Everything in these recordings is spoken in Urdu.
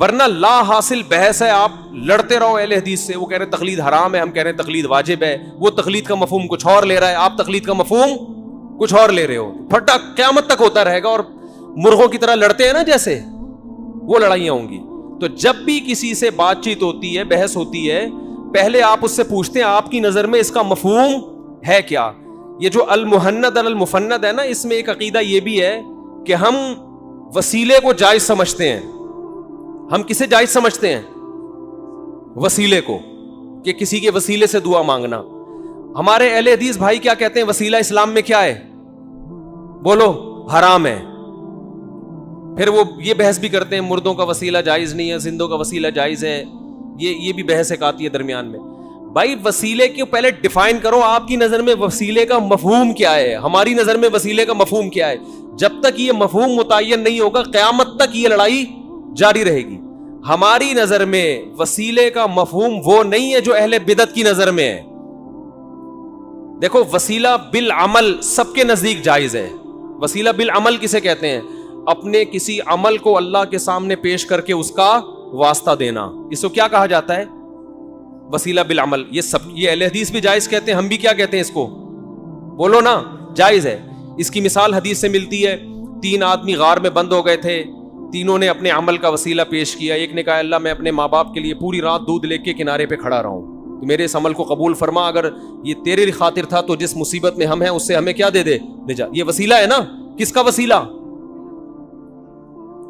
ورنہ لا حاصل بحث ہے. آپ لڑتے رہو اہل حدیث سے, وہ کہہ رہے تقلید حرام ہے, ہم کہہ رہے ہیں تقلید واجب ہے, وہ تقلید کا مفہوم کچھ اور لے رہا ہے, آپ تقلید کا مفہوم کچھ اور لے رہے ہو. پھٹا قیامت تک ہوتا رہے گا, اور مرغوں کی طرح لڑتے ہیں نا جیسے, وہ لڑائیاں ہوں گی. تو جب بھی کسی سے بات چیت ہوتی ہے, بحث ہوتی ہے, پہلے آپ اس سے پوچھتے ہیں آپ کی نظر میں اس کا مفہوم ہے کیا. یہ جو المحند المفند ہے نا, اس میں ایک عقیدہ یہ بھی ہے کہ ہم وسیلے کو جائز سمجھتے ہیں. ہم کسے جائز سمجھتے ہیں؟ وسیلے کو, کہ کسی کے وسیلے سے دعا مانگنا. ہمارے اہل حدیث بھائی کیا کہتے ہیں؟ وسیلہ اسلام میں کیا ہے؟ بولو, حرام ہے. پھر وہ یہ بحث بھی کرتے ہیں مردوں کا وسیلہ جائز نہیں ہے, زندوں کا وسیلہ جائز ہے. یہ بھی بحث ایک آتی ہے درمیان میں. بھائی وسیلے کو پہلے ڈیفائن کرو, آپ کی نظر میں وسیلے کا مفہوم کیا ہے, ہماری نظر میں وسیلے کا مفہوم کیا ہے. جب تک یہ مفہوم متعین نہیں ہوگا قیامت تک یہ لڑائی جاری رہے گی. ہماری نظر میں وسیلے کا مفہوم وہ نہیں ہے جو اہل بدعت کی نظر میں ہے. دیکھو وسیلہ بالعمل سب کے نزدیک جائز ہے. وسیلہ بالعمل کسے کہتے ہیں؟ اپنے کسی عمل کو اللہ کے سامنے پیش کر کے اس کا واسطہ دینا, اس کو کیا کہا جاتا ہے؟ وسیلہ بالعمل. یہ اہل حدیث بھی جائز کہتے ہیں, ہم بھی کیا کہتے ہیں اس کو؟ بولو نا, جائز ہے. اس کی مثال حدیث سے ملتی ہے. 3 آدمی غار میں بند ہو گئے تھے, تینوں نے اپنے عمل کا وسیلہ پیش کیا. ایک نے کہا اللہ میں اپنے ماں باپ کے لیے پوری رات دودھ لے کے کنارے پہ کھڑا رہا ہوں, تو میرے اس عمل کو قبول فرما, اگر یہ تیرے خاطر تھا تو جس مصیبت میں ہم ہیں اس سے ہمیں کیا دے دے نجات. یہ وسیلہ ہے نا. کس کا وسیلہ؟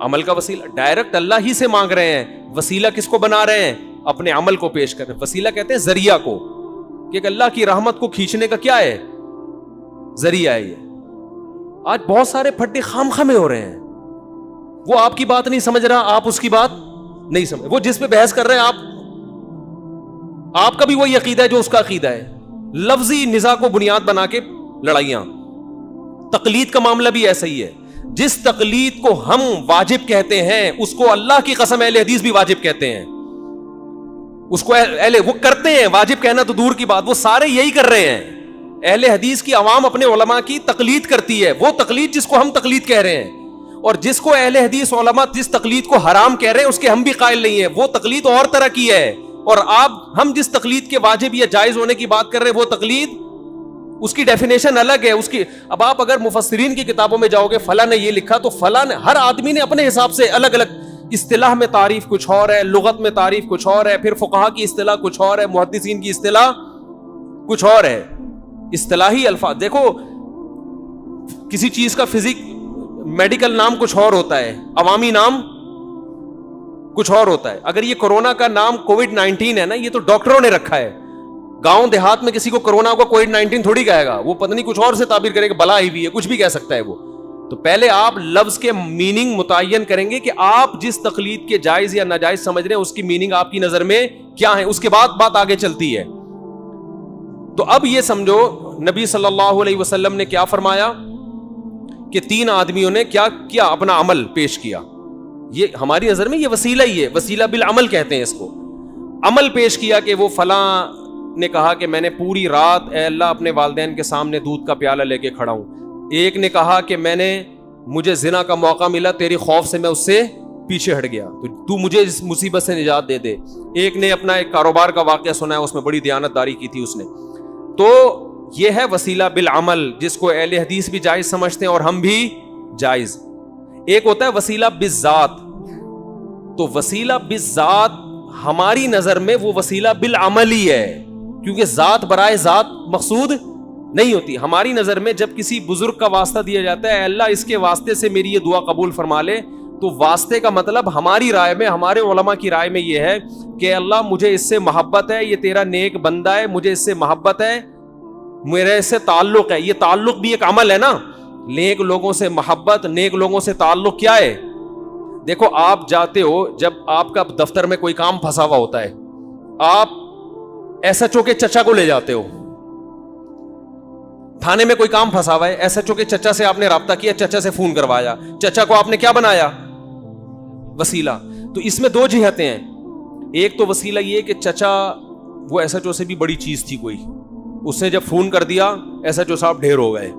عمل کا وسیلہ. ڈائریکٹ اللہ ہی سے مانگ رہے ہیں. وسیلہ کس کو بنا رہے ہیں؟ اپنے عمل کو پیش کر رہے ہیں. وسیلہ کہتے ہیں ذریعہ کو, کہ اللہ کی رحمت کو کھینچنے کا کیا ہے؟ ذریعہ ہے. یہ آج بہت سارے پھٹے خام خامے ہو رہے ہیں. وہ آپ کی بات نہیں سمجھ رہا, آپ اس کی بات نہیں سمجھ. وہ جس پہ بحث کر رہے ہیں آپ کا بھی وہی عقیدہ ہے جو اس کا عقیدہ ہے. لفظی نزاع کو بنیاد بنا کے لڑائیاں. تقلید کا معاملہ بھی ایسا ہی ہے. جس تقلید کو ہم واجب کہتے ہیں اس کو اللہ کی قسم اہل حدیث بھی واجب کہتے ہیں. اس کو وہ کرتے ہیں. واجب کہنا تو دور کی بات, وہ سارے یہی کر رہے ہیں. اہل حدیث کی عوام اپنے علماء کی تقلید کرتی ہے, وہ تقلید جس کو ہم تقلید کہہ رہے ہیں. اور جس کو اہل حدیث علماء جس تقلید کو حرام کہہ رہے ہیں اس کے ہم بھی قائل نہیں ہیں. وہ تقلید اور طرح کی ہے. اور ہم جس تقلید کے واجب یا جائز ہونے کی بات کر رہے ہیں وہ تقلید, اس کی ڈیفینیشن الگ ہے. اس کی اب آپ اگر مفسرین کی کتابوں میں جاؤ گے, فلاں نے یہ لکھا, تو فلاں نے, ہر آدمی نے اپنے حساب سے الگ الگ اصطلاح میں تعریف کچھ اور ہے, لغت میں تعریف کچھ اور ہے, پھر فقہا کی اصطلاح کچھ اور ہے, محدثین کی اصطلاح کچھ اور ہے. اصطلاحی الفاظ دیکھو, کسی چیز کا فزک میڈیکل نام کچھ اور ہوتا ہے, عوامی نام کچھ اور ہوتا ہے. اگر یہ کورونا کا نام کووڈ-19 ہے نا, یہ تو ڈاکٹروں نے رکھا ہے. گاؤں دیہات میں کسی کو کورونا کو کووڈ-19 تھوڑی کہے گا, وہ پتہ نہیں کچھ اور سے تعبیر کرے گا, بلا ہی بھی ہے, کچھ بھی کہہ سکتا ہے وہ. تو پہلے آپ لفظ کے میننگ متعین کریں گے کہ آپ جس تقلید کے جائز یا ناجائز سمجھ رہے ہیں اس کی میننگ آپ کی نظر میں کیا ہے, اس کے بعد بات آگے چلتی ہے. تو اب یہ سمجھو نبی صلی اللہ علیہ وسلم نے کیا فرمایا کہ 3 آدمیوں نے کیا کیا, اپنا عمل پیش کیا. یہ ہماری نظر میں یہ وسیلہ ہی ہے, وسیلہ بالعمل کہتے ہیں اس کو. عمل پیش کیا کہ وہ فلاں نے کہا کہ میں نے پوری رات اے اللہ اپنے والدین کے سامنے دودھ کا پیالہ لے کے کھڑا ہوں. ایک نے کہا کہ مجھے زنا کا موقع ملا, تیری خوف سے میں اس سے پیچھے ہٹ گیا, تو مجھے اس مصیبت سے نجات دے دے. ایک نے اپنا ایک کاروبار کا واقعہ سنا ہے, اس میں بڑی دیانت داری کی تھی اس نے. تو یہ ہے وسیلہ بالعمل, جس کو اہل حدیث بھی جائز سمجھتے ہیں اور ہم بھی جائز. ایک ہوتا ہے وسیلہ بالذات. تو وسیلہ بالذات ہماری نظر میں وہ وسیلہ بالعمل ہی ہے, کیونکہ ذات برائے ذات مقصود نہیں ہوتی. ہماری نظر میں جب کسی بزرگ کا واسطہ دیا جاتا ہے, اللہ اس کے واسطے سے میری یہ دعا قبول فرما لے, تو واسطے کا مطلب ہماری رائے میں, ہمارے علماء کی رائے میں یہ ہے کہ اللہ مجھے اس سے محبت ہے, یہ تیرا نیک بندہ ہے, مجھے اس سے محبت ہے, میرے اس سے تعلق ہے. یہ تعلق بھی ایک عمل ہے نا. نیک لوگوں سے محبت, نیک لوگوں سے تعلق کیا ہے؟ دیکھو آپ جاتے ہو, جب آپ کا دفتر میں کوئی کام پھنسا ہوا ہوتا ہے, آپ ایس ایچ او کے چچا کو لے جاتے ہو. تھانے میں کوئی کام پھنسا ہوا ہے, ایس ایچ او کے چچا سے آپ نے رابطہ کیا, چچا سے فون کروایا, چچا کو آپ نے کیا بنایا؟ وسیلہ. تو اس میں 2 جہتیں ہیں. ایک تو وسیلہ یہ کہ چچا وہ ایس ایچ او سے بھی بڑی چیز تھی کوئی, اس نے جب فون کر دیا ایس ایچ او صاحب ڈھیر ہو گئے.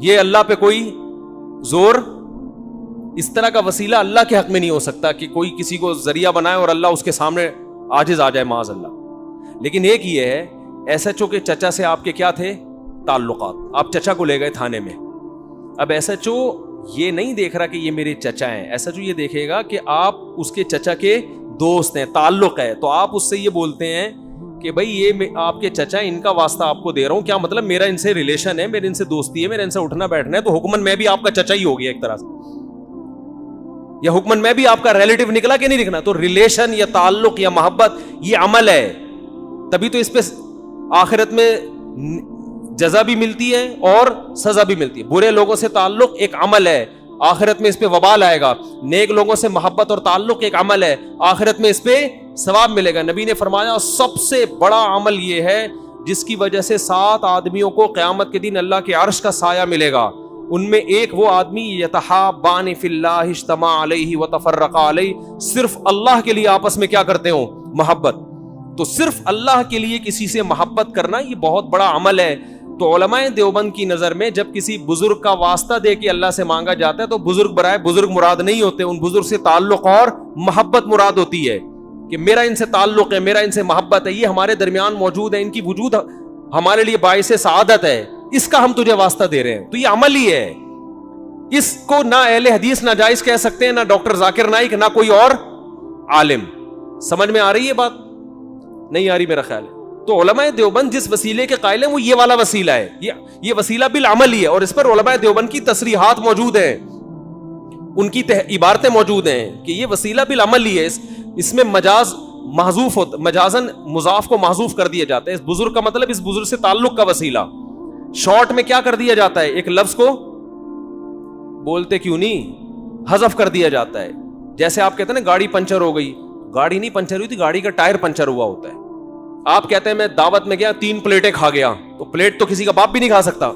یہ اللہ پہ کوئی زور اس طرح کا وسیلہ اللہ کے حق میں نہیں ہو سکتا کہ کوئی کسی کو ذریعہ بنائے اور اللہ اس کے سامنے عاجز آ جائے معاذ اللہ. لیکن ایک یہ ہے ایس ایچ او کے چچا سے آپ کے کیا تھے تعلقات, آپ چچا کو لے گئے تھانے میں. اب ایس ایچ او یہ نہیں دیکھ رہا کہ یہ میرے چچا ہیں, ایس ایچ او یہ دیکھے گا کہ آپ اس کے چچا کے دوست ہیں, تعلق ہے. تو آپ اس سے یہ بولتے ہیں کہ بھائی یہ آپ کے چچا ہیں, ان کا واسطہ آپ کو دے رہا ہوں, کیا مطلب میرا ان سے ریلیشن ہے, میرے ان سے دوستی ہے, میرے ان سے اٹھنا بیٹھنا ہے, تو حکمن میں بھی آپ کا چچا ہی ہو گیا ایک طرح سے, یا حکمن میں بھی آپ کا ریلیٹو نکلا کہ نہیں نکلا. تو ریلیشن یا تعلق یا محبت یہ عمل ہے, تبھی تو اس پہ آخرت میں جزا بھی ملتی ہے اور سزا بھی ملتی ہے. برے لوگوں سے تعلق ایک عمل ہے, آخرت میں اس پہ وبال آئے گا. نیک لوگوں سے محبت اور تعلق ایک عمل ہے, آخرت میں اس پہ ثواب ملے گا. نبی نے فرمایا سب سے بڑا عمل یہ ہے جس کی وجہ سے 7 آدمیوں کو قیامت کے دن اللہ کے عرش کا سایہ ملے گا. ان میں ایک وہ آدمی یتحابان فی اللہ اجتمع علیہ وتفرقا علیہ, صرف اللہ کے لیے آپس میں کیا کرتے ہو, محبت. تو صرف اللہ کے لیے کسی سے محبت کرنا یہ بہت بڑا عمل ہے. تو علماء دیوبند کی نظر میں جب کسی بزرگ کا واسطہ دے کے اللہ سے مانگا جاتا ہے تو بزرگ برائے بزرگ مراد نہیں ہوتے, ان بزرگ سے تعلق اور محبت مراد ہوتی ہے کہ میرا ان سے تعلق ہے, میرا ان سے محبت ہے, یہ ہمارے درمیان موجود ہے, ان کی وجود ہمارے لیے باعث سعادت ہے, اس کا ہم تجھے واسطہ دے رہے ہیں. تو یہ عمل ہی ہے, اس کو نہ اہل حدیث ناجائز کہہ سکتے ہیں, نہ ڈاکٹر ذاکر نائک, نہ کوئی اور عالم. سمجھ میں آ رہی ہے بات؟ نہیں آ رہی میرا خیال ہے. تو علماء دیوبند جس وسیلے کے قائل ہیں وہ یہ والا وسیلہ ہے, یہ وسیلہ بالعمل ہی ہے, اور اس پر علماء دیوبند کی تصریحات موجود ہیں, ان کی عبارتیں موجود ہیں کہ یہ وسیلہ بالعمل ہی ہے. اس میں مجاز محذوف ہوتا, مجازن مضاف کو محذوف کر دیا جاتا ہے. اس بزرگ کا مطلب اس بزرگ سے تعلق کا وسیلہ. شارٹ میں کیا کر دیا جاتا ہے, ایک لفظ کو بولتے کیوں نہیں حذف کر دیا جاتا ہے. جیسے آپ کہتے ہیں نا گاڑی پنچر ہو گئی, گاڑی نہیں پنچر ہوئی تھی, گاڑی کا ٹائر پنچر ہوا ہوتا ہے. آپ کہتے ہیں میں دعوت میں گیا 3 پلیٹیں کھا گیا, تو پلیٹ تو کسی کا باپ بھی نہیں کھا سکتا,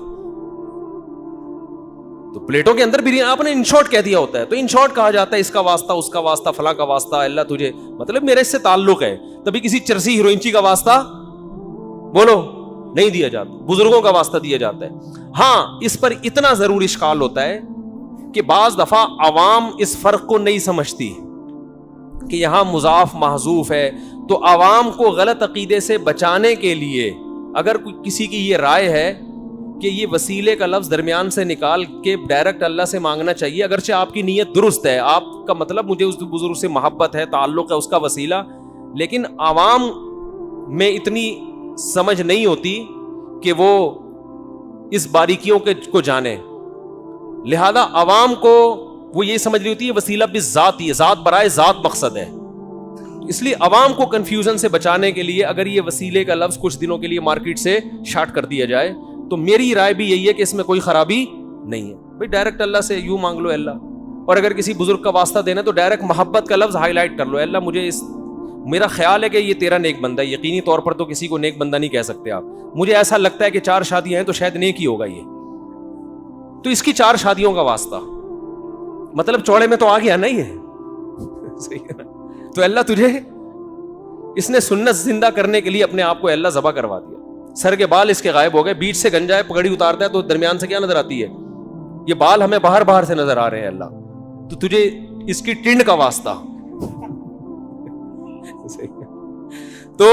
تو پلیٹوں کے اندر بھی آپ نے ان شارٹ کہہ دیا ہوتا ہے. تو ان شارٹ کہا جاتا ہے اس کا واسطہ, اس کا واسطہ, فلاں کا واسطہ, اللہ تجھے مطلب میرے اس سے تعلق ہے. تبھی کسی چرسی ہیروئنچی کا واسطہ بولو نہیں دیا جاتا, بزرگوں کا واسطہ دیا جاتا ہے. ہاں اس پر اتنا ضرور اشکال ہوتا ہے کہ بعض دفعہ عوام اس فرق کو نہیں سمجھتی کہ یہاں مضاف محذوف ہے. تو عوام کو غلط عقیدے سے بچانے کے لیے اگر کسی کی یہ رائے ہے کہ یہ وسیلے کا لفظ درمیان سے نکال کے ڈائریکٹ اللہ سے مانگنا چاہیے, اگرچہ آپ کی نیت درست ہے, آپ کا مطلب مجھے اس بزرگ سے محبت ہے, تعلق ہے, اس کا وسیلہ, لیکن عوام میں اتنی سمجھ نہیں ہوتی کہ وہ اس باریکیوں کو جانے. لہذا عوام کو وہ یہ سمجھ رہی ہوتی ہے وسیلہ بالذات ہی ہے, ذات برائے ذات مقصد ہے. اس لیے عوام کو کنفیوژن سے بچانے کے لیے اگر یہ وسیلے کا لفظ کچھ دنوں کے لیے مارکیٹ سے شارٹ کر دیا جائے تو میری رائے بھی یہی ہے کہ اس میں کوئی خرابی نہیں ہے. بھائی ڈائریکٹ اللہ سے یوں مانگ لو اللہ, اور اگر کسی بزرگ کا واسطہ دینا تو ڈائریکٹ محبت کا لفظ ہائی لائٹ کر لو, اللہ مجھے میرا خیال ہے کہ یہ تیرا نیک بندہ ہے. یقینی طور پر تو کسی کو نیک بندہ نہیں کہہ سکتے آپ, مجھے ایسا لگتا ہے کہ 4 شادیاں ہیں تو شاید نیک ہی ہوگا یہ, تو اس کی 4 شادیوں کا واسطہ, مطلب چوڑے میں تو آ گیا نہیں ہے, صحیح ہے نا. تو اللہ تجھے اس نے سنت زندہ کرنے کے لیے اپنے آپ کو اللہ ذبح کروا دیا. سر کے بال اس کے غائب ہو گئے, بیچ سے گنجا ہے, پگڑی اتارتا ہے تو درمیان سے کیا نظر آتی ہے, یہ بال ہمیں باہر سے نظر آ رہے ہیں اللہ, تو تجھے اس کی ٹنڈ کا واسطہ. تو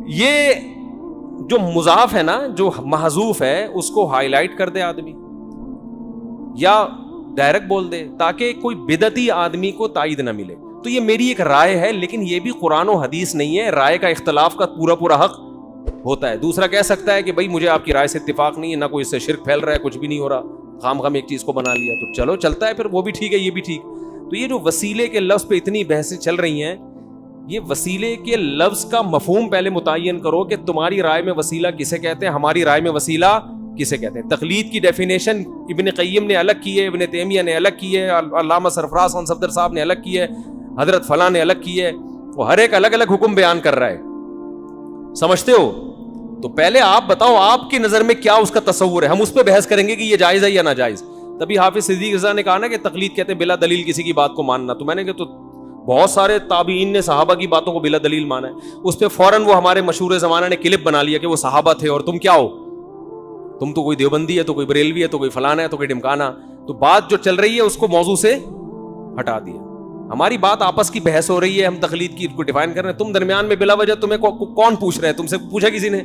یہ جو مضاف ہے نا, جو محذوف ہے, اس کو ہائی لائٹ کر دے آدمی یا ڈائریکٹ بول دے تاکہ کوئی بدعتی آدمی کو تائید نہ ملے. تو یہ میری ایک رائے ہے, لیکن یہ بھی قرآن و حدیث نہیں ہے. رائے کا اختلاف کا پورا حق ہوتا ہے. دوسرا کہہ سکتا ہے کہ بھائی مجھے آپ کی رائے سے اتفاق نہیں ہے, نہ کوئی اس سے شرک پھیل رہا ہے, کچھ بھی نہیں ہو رہا, خام ایک چیز کو بنا لیا, تو چلو چلتا ہے پھر, وہ بھی ٹھیک ہے, یہ بھی ٹھیک. تو یہ جو وسیلے کے لفظ پہ اتنی بحثیں چل رہی ہیں, یہ وسیلے کے لفظ کا مفہوم پہلے متعین کرو کہ تمہاری رائے میں وسیلہ کسے کہتے ہیں, ہماری رائے میں وسیلہ کسے کہتے ہیں. تقلید کی ڈیفینیشن ابن قیم نے الگ کی ہے, ابن تیمیہ نے الگ کی ہے, علامہ سرفراز خان صفدر صاحب نے الگ کی ہے, حضرت فلاں نے الگ کی ہے. وہ ہر ایک الگ الگ حکم بیان کر رہا ہے, سمجھتے ہو. تو پہلے آپ بتاؤ آپ کی نظر میں کیا اس کا تصور ہے, ہم اس پہ بحث کریں گے کہ یہ جائز ہے یا ناجائز. تبھی حافظ صدیق رضا نے کہا نا کہ تقلید کہتے ہیں بلا دلیل کسی کی بات کو ماننا. تو میں نے کہا تو بہت سارے تابعین نے صحابہ کی باتوں کو بلا دلیل مانا ہے. اس پہ فوراً وہ ہمارے مشہور زمانہ نے کلپ بنا لیا کہ وہ صحابہ تھے اور تم کیا ہو, تم تو کوئی دیوبندی ہے, تو کوئی بریلوی ہے, تو کوئی فلانا ہے, تو کوئی ڈمکانا. تو بات جو چل رہی ہے اس کو موضوع سے ہٹا دیا. ہماری بات آپس کی بحث ہو رہی ہے, ہم تقلید کی کو ڈیفائن کر رہے ہیں, تم درمیان میں بلا وجہ تمہیں کون پوچھ رہے ہیں, تم سے پوچھا کسی نے؟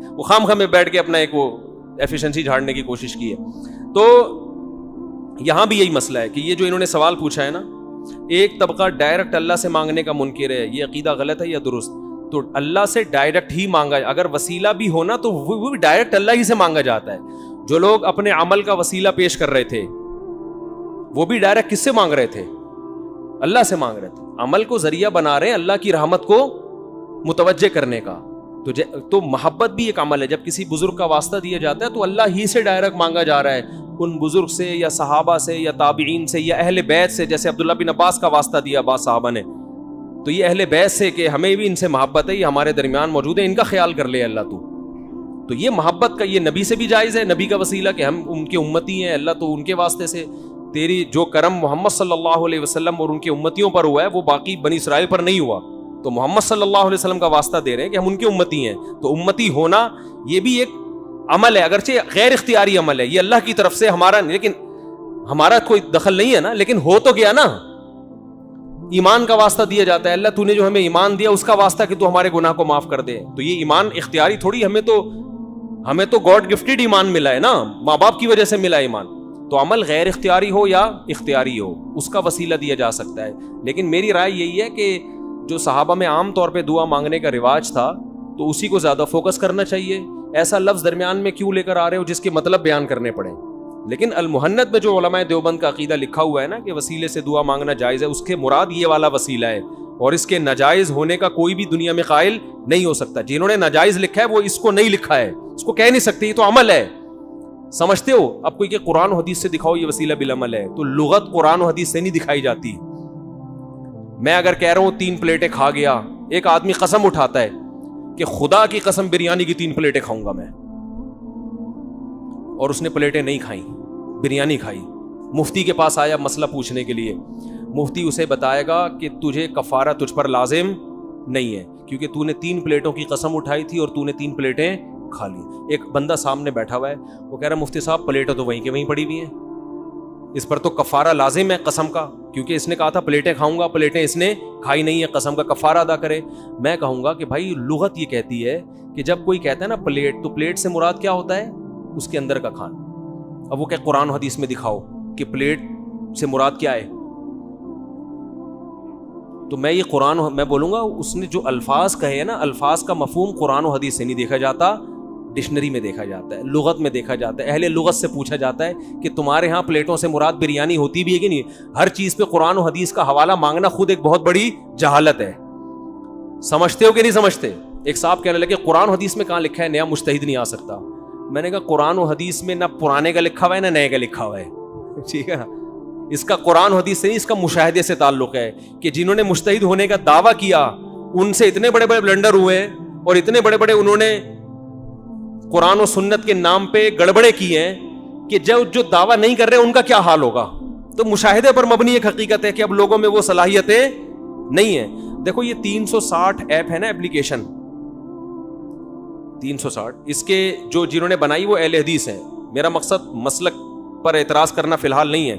وہ خام خام میں بیٹھ کے اپنا ایک وہ ایفیشنسی جھاڑنے کی کوشش کی ہے. تو یہاں بھی یہی مسئلہ ہے کہ یہ جو انہوں نے سوال پوچھا ہے نا, ایک طبقہ ڈائریکٹ اللہ سے مانگنے کا منکر ہے, یہ عقیدہ غلط ہے یا درست؟ تو اللہ سے ڈائریکٹ ہی مانگا, اگر وسیلہ بھی ہونا تو وہ بھی ڈائریکٹ اللہ ہی سے مانگا جاتا ہے. جو لوگ اپنے عمل کا وسیلہ پیش کر رہے تھے وہ بھی ڈائریکٹ کس سے مانگ رہے تھے؟ اللہ سے مانگ رہے تھے. عمل کو ذریعہ بنا رہے ہیں اللہ کی رحمت کو متوجہ کرنے کا. تو محبت بھی ایک عمل ہے. جب کسی بزرگ کا واسطہ دیا جاتا ہے تو اللہ ہی سے ڈائریکٹ مانگا جا رہا ہے, ان بزرگ سے یا صحابہ سے یا تابعین سے یا اہل بیت سے. جیسے عبداللہ بن عباس کا واسطہ دیا بعض صحابہ نے, تو یہ اہل بیت سے کہ ہمیں بھی ان سے محبت ہے, یہ ہمارے درمیان موجود ہے, ان کا خیال کر لے اللہ تو یہ محبت کا, یہ نبی سے بھی جائز ہے, نبی کا وسیلہ کہ ہم ان کے امتی ہیں, اللہ تو ان کے واسطے سے. تیری جو کرم محمد صلی اللہ علیہ وسلم اور ان کے امتیوں پر ہوا ہے وہ باقی بنی اسرائیل پر نہیں ہوا, تو محمد صلی اللہ علیہ وسلم کا واسطہ دے رہے ہیں کہ ہم ان کے امتی ہیں. تو امتی ہونا یہ بھی ایک عمل ہے, اگرچہ غیر اختیاری عمل ہے, یہ اللہ کی طرف سے ہمارا, لیکن ہمارا کوئی دخل نہیں ہے نا, لیکن ہو تو گیا نا. ایمان کا واسطہ دیا جاتا ہے, اللہ تو نے جو ہمیں ایمان دیا اس کا واسطہ کہ تو ہمارے گناہ کو معاف کر دے. تو یہ ایمان اختیاری تھوڑی, ہمیں تو گاڈ گفٹڈ ایمان ملا ہے نا, ماں باپ کی وجہ سے ملا ایمان. تو عمل غیر اختیاری ہو یا اختیاری ہو اس کا وسیلہ دیا جا سکتا ہے. لیکن میری رائے یہی ہے کہ جو صحابہ میں عام طور پہ دعا مانگنے کا رواج تھا تو اسی کو زیادہ فوکس کرنا چاہیے. ایسا لفظ درمیان میں کیوں لے کر آ رہے ہو جس کے مطلب بیان کرنے پڑیں. لیکن المحنت میں جو علماء دیوبند کا عقیدہ لکھا ہوا ہے نا کہ وسیلے سے دعا مانگنا جائز ہے, اس کے مراد یہ والا وسیلہ ہے, اور اس کے ناجائز ہونے کا کوئی بھی دنیا میں قائل نہیں ہو سکتا. جنہوں نے ناجائز لکھا ہے وہ اس کو نہیں لکھا ہے, اس کو کہہ نہیں سکتے, یہ تو عمل ہے. سمجھتے ہو؟ اب کوئی کہ قرآن و حدیث سے دکھاؤ یہ وسیلہ بالعمل ہے, تو لغت قرآن و حدیث سے نہیں دکھائی جاتی. میں اگر کہہ رہا ہوں 3 پلیٹیں کھا گیا, ایک آدمی قسم اٹھاتا ہے کہ خدا کی قسم بریانی کی 3 پلیٹیں کھاؤں گا میں, اور اس نے پلیٹیں نہیں کھائیں, بریانی کھائی. مفتی کے پاس آیا مسئلہ پوچھنے کے لیے, مفتی اسے بتائے گا کہ تجھے کفارہ تجھ پر لازم نہیں ہے کیونکہ تو نے 3 پلیٹوں کی قسم اٹھائی تھی اور تو نے 3 پلیٹیں کھا لی. ایک بندہ سامنے بیٹھا ہوا ہے, وہ کہہ رہا مفتی صاحب پلیٹیں تو وہیں کے وہیں پڑی ہوئی ہیں, اس پر تو کفارہ لازم ہے قسم کا, کیونکہ اس نے کہا تھا پلیٹیں کھاؤں گا, پلیٹیں اس نے کھائی نہیں ہے, قسم کا کفارہ ادا کرے. میں کہوں گا کہ بھائی لغت یہ کہتی ہے کہ جب کوئی کہتا ہے نا پلیٹ, تو پلیٹ سے مراد کیا ہوتا ہے؟ اس کے اندر کا کھانا. اب وہ کہ قرآن و حدیث میں دکھاؤ کہ پلیٹ سے مراد کیا ہے, تو میں یہ میں بولوں گا اس نے جو الفاظ کہے ہیں نا, الفاظ کا مفہوم قرآن و حدیث سے نہیں دیکھا جاتا, ڈکشنری میں دیکھا جاتا ہے, لغت میں دیکھا جاتا ہے, اہل لغت سے پوچھا جاتا ہے کہ تمہارے ہاں پلیٹوں سے مراد بریانی ہوتی بھی ہے کہ نہیں. ہر چیز پہ قرآن و حدیث کا حوالہ مانگنا خود ایک بہت بڑی جہالت ہے. سمجھتے ہو کہ نہیں سمجھتے؟ ایک صاحب کہنے لگے قرآن و حدیث میں کہاں لکھا ہے نیا مجتہد نہیں آ سکتا. میں نے کہا قرآن و حدیث میں نہ پرانے کا لکھا ہوا ہے نہ نئے کا لکھا ہوا ہے, ٹھیک ہے نا. اس کا قرآن و حدیث سے نہیں, اس کا مشاہدے سے تعلق ہے کہ جنہوں نے مجتہد ہونے کا دعویٰ کیا ان سے اتنے بڑے بڑے بلنڈر ہوئے اور اتنے بڑے بڑے انہوں نے قرآن و سنت کے نام پہ گڑبڑے کی ہیں کہ جو دعویٰ نہیں کر رہے ان کا کیا حال ہوگا. تو مشاہدے پر مبنی ایک حقیقت ہے کہ اب لوگوں میں وہ صلاحیتیں نہیں ہیں. دیکھو یہ 360 ایپ ہے نا, ایپلیکیشن 360, اس کے جنہوں نے بنائی وہ اہل حدیث ہیں. میرا مقصد مسلک پر اعتراض کرنا فی الحال نہیں ہے.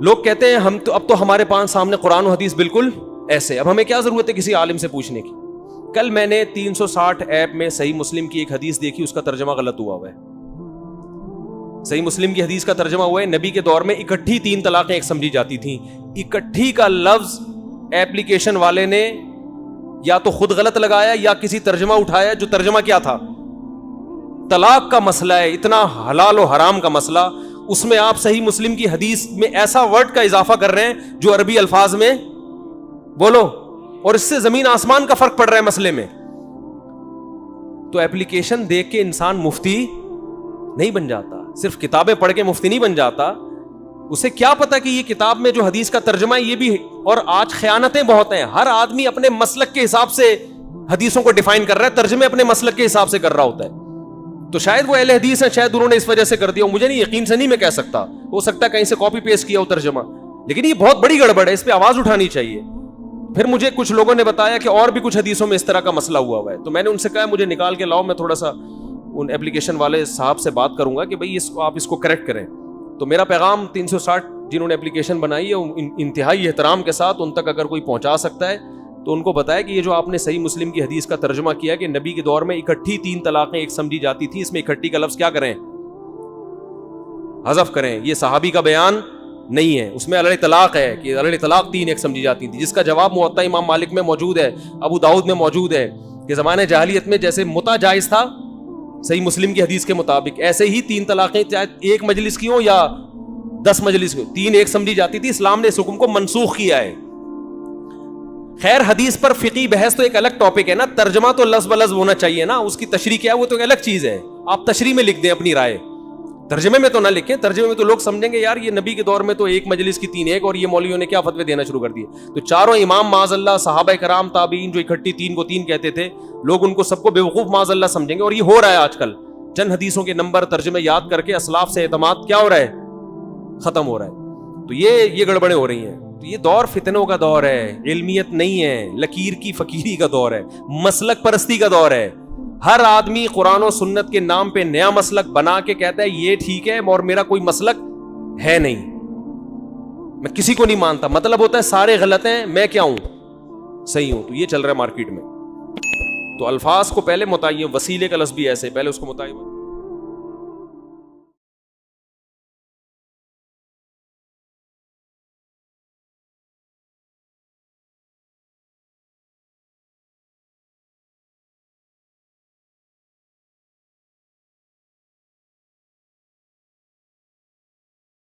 لوگ کہتے ہیں اب تو ہمارے پاس سامنے قرآن و حدیث بالکل ایسے, اب ہمیں کیا ضرورت ہے کسی عالم سے پوچھنے کی. کل میں نے 360 ایپ میں صحیح مسلم کی ایک حدیث دیکھی, اس کا ترجمہ غلط ہوا ہے. صحیح مسلم کی حدیث کا ترجمہ ہوا ہے نبی کے دور میں اکٹھی 3 طلاقیں ایک سمجھی جاتی تھیں. اکٹھی کا لفظ ایپلیکیشن والے نے یا تو خود غلط لگایا یا کسی ترجمہ اٹھایا جو ترجمہ کیا تھا طلاق کا مسئلہ ہے, اتنا حلال و حرام کا مسئلہ, اس میں آپ صحیح مسلم کی حدیث میں ایسا ورڈ کا اضافہ کر رہے ہیں جو عربی الفاظ میں بولو, اور اس سے زمین آسمان کا فرق پڑ رہا ہے مسئلے میں. تو ایپلیکیشن دیکھ کے انسان مفتی نہیں بن جاتا, صرف کتابیں پڑھ کے مفتی نہیں بن جاتا. اسے کیا پتا کہ یہ کتاب میں جو حدیث کا ترجمہ ہے یہ بھی, اور آج خیانتیں بہت ہیں, ہر آدمی اپنے مسلک کے حساب سے حدیثوں کو ڈیفائن کر رہا ہے, ترجمے اپنے مسلک کے حساب سے کر رہا ہوتا ہے. تو شاید وہ اہل حدیث ہیں, شاید انہوں نے اس وجہ سے کر دیا, مجھے نہیں, یقین سے نہیں میں کہہ سکتا, ہو سکتا ہے کہیں سے کاپی پیسٹ کیا ہو ترجمہ, لیکن یہ بہت بڑی گڑبڑ ہے, اس پہ آواز اٹھانی چاہیے. پھر مجھے کچھ لوگوں نے بتایا کہ اور بھی کچھ حدیثوں میں اس طرح کا مسئلہ ہوا ہے, تو میں نے ان سے کہا مجھے نکال کے لاؤ, میں تھوڑا سا ان ایپلیکیشن والے صاحب سے بات کروں گا کہ بھئی آپ اس کو کریکٹ کریں. تو میرا پیغام 360 جنہوں نے اپلیکیشن بنائی ہے انتہائی احترام کے ساتھ ان تک اگر کوئی پہنچا سکتا ہے تو ان کو بتایا کہ یہ جو آپ نے صحیح مسلم کی حدیث کا ترجمہ کیا کہ نبی کے دور میں اکٹھی 3 طلاقیں ایک سمجھی جاتی تھی, اس میں اکٹھی کا لفظ کیا کریں, حذف کریں. یہ صحابی کا بیان نہیں ہے, اس میں علیہ طلاق ہے کہ علیہ طلاق 3 ایک سمجھی جاتی تھی, جس کا جواب موطا امام مالک میں موجود ہے, ابو داؤد میں موجود ہے کہ زمانے جاہلیت میں جیسے متع جائز تھا صحیح مسلم کی حدیث کے مطابق, ایسے ہی 3 طلاقیں چاہے ایک مجلس کی ہوں یا 10 مجلس کی, 3 ایک سمجھی جاتی تھی. اسلام نے اس حکم کو منسوخ کیا ہے. خیر حدیث پر فقہی بحث تو ایک الگ ٹاپک ہے نا, ترجمہ تو لفظ بلفظ ہونا چاہیے نا, اس کی تشریح کیا ہے وہ تو ایک الگ چیز ہے. آپ تشریح میں لکھ دیں اپنی رائے, ترجمے میں تو نہ لکھیں. ترجمے میں تو لوگ سمجھیں گے یار یہ نبی کے دور میں تو ایک مجلس کی 3 ایک, اور یہ مولویوں نے کیا فتوے دینا شروع کر دیے. تو چاروں امام معاذ اللہ, صحابہ کرام, تابعین جو اکٹھی 3 کو 3 کہتے تھے, لوگ ان کو سب کو بیوقوف معاذ اللہ سمجھیں گے. اور یہ ہو رہا ہے آج کل, چند حدیثوں کے نمبر ترجمے یاد کر کے اسلاف سے اعتماد کیا ہو رہا ہے, ختم ہو رہا ہے. تو یہ گڑبڑیں ہو رہی ہیں. تو یہ دور فتنوں کا دور ہے, علمیت نہیں ہے, لکیر کی فقیری کا دور ہے, مسلک پرستی کا دور ہے. ہر آدمی قرآن و سنت کے نام پہ نیا مسلک بنا کے کہتا ہے یہ ٹھیک ہے اور میرا کوئی مسلک ہے نہیں, میں کسی کو نہیں مانتا. مطلب ہوتا ہے سارے غلط ہیں, میں کیا ہوں, صحیح ہوں. تو یہ چل رہا ہے مارکیٹ میں. تو الفاظ کو پہلے متعین, وسیلے کا لفظ بھی ایسے, پہلے اس کو متعین